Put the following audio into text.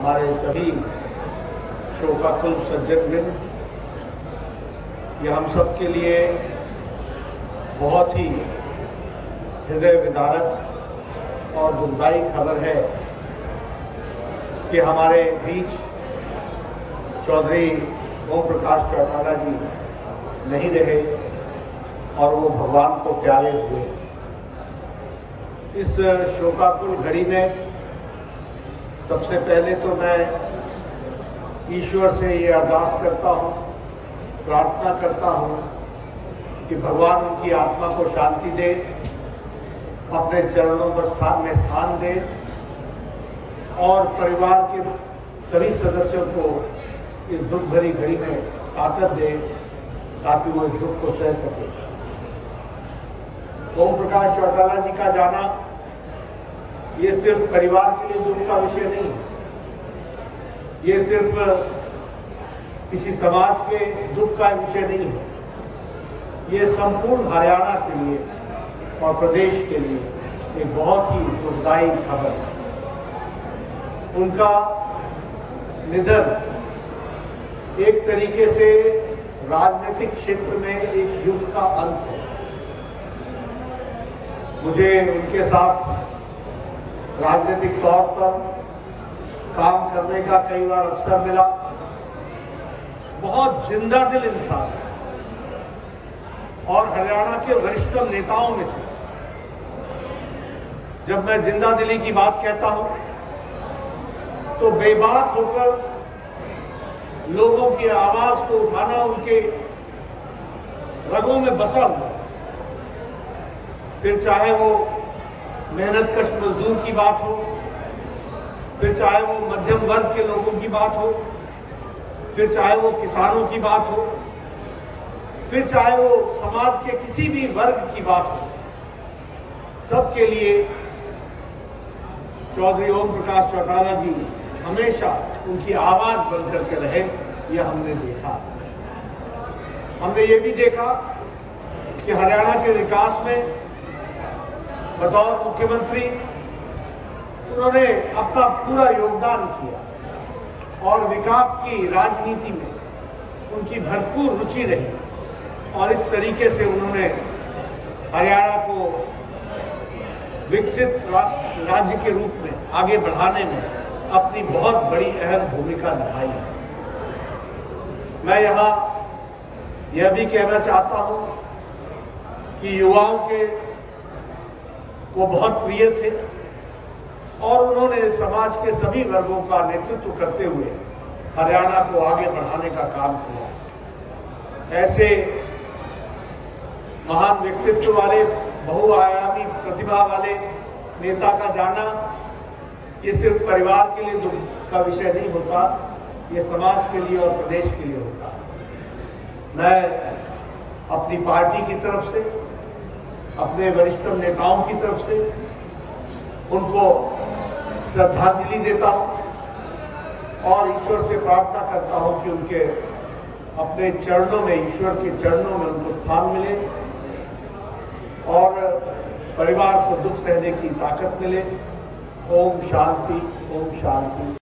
हमारे सभी शोकाकुल सज्जनवृंद, ये हम सब के लिए बहुत ही हृदय विदारक और दुखदायी खबर है कि हमारे बीच चौधरी ओम प्रकाश चौटाला जी नहीं रहे और वो भगवान को प्यारे हुए। इस शोकाकुल घड़ी में सबसे पहले तो मैं ईश्वर से ये अरदास करता हूँ, प्रार्थना करता हूँ कि भगवान उनकी आत्मा को शांति दे, अपने चरणों पर स्थान दे और परिवार के सभी सदस्यों को इस दुख भरी घड़ी में ताकत दे ताकि वो इस दुख को सह सके। ओम प्रकाश चौटाला जी का जाना ये सिर्फ परिवार के लिए दुख का विषय नहीं है, ये सिर्फ किसी समाज के दुख का विषय नहीं है, ये संपूर्ण हरियाणा के लिए और प्रदेश के लिए एक बहुत ही दुखदायी खबर है। उनका निधन एक तरीके से राजनीतिक क्षेत्र में एक युग का अंत है। मुझे उनके साथ राजनीतिक तौर पर काम करने का कई बार अवसर मिला। बहुत जिंदा दिल इंसान और हरियाणा के वरिष्ठतम नेताओं में से। जब मैं जिंदा दिली की बात कहता हूं तो बेबाक होकर लोगों की आवाज को उठाना उनके रगों में बसा हुआ। फिर चाहे वो मेहनतकश मजदूर की बात हो, फिर चाहे वो मध्यम वर्ग के लोगों की बात हो, फिर चाहे वो किसानों की बात हो, फिर चाहे वो समाज के किसी भी वर्ग की बात हो, सबके लिए चौधरी ओम प्रकाश चौटाला जी हमेशा उनकी आवाज बनकर के रहे। यह हमने देखा। हमने ये भी देखा कि हरियाणा के विकास में बतौर मुख्यमंत्री उन्होंने अपना पूरा योगदान किया और विकास की राजनीति में उनकी भरपूर रुचि रही और इस तरीके से उन्होंने हरियाणा को विकसित राज्य के रूप में आगे बढ़ाने में अपनी बहुत बड़ी अहम भूमिका निभाई है। मैं यहाँ यह भी कहना चाहता हूँ कि युवाओं के वो बहुत प्रिय थे और उन्होंने समाज के सभी वर्गों का नेतृत्व करते हुए हरियाणा को आगे बढ़ाने का काम किया। ऐसे महान व्यक्तित्व वाले, बहुआयामी प्रतिभा वाले नेता का जाना ये सिर्फ परिवार के लिए दुख का विषय नहीं होता, ये समाज के लिए और प्रदेश के लिए होता है। मैं अपनी पार्टी की तरफ से, अपने वरिष्ठतम नेताओं की तरफ से उनको श्रद्धांजलि देता हूं और ईश्वर से प्रार्थना करता हूं कि उनके अपने चरणों में, ईश्वर के चरणों में उनको स्थान मिले और परिवार को दुख सहने की ताकत मिले। ओम शांति, ओम शांति।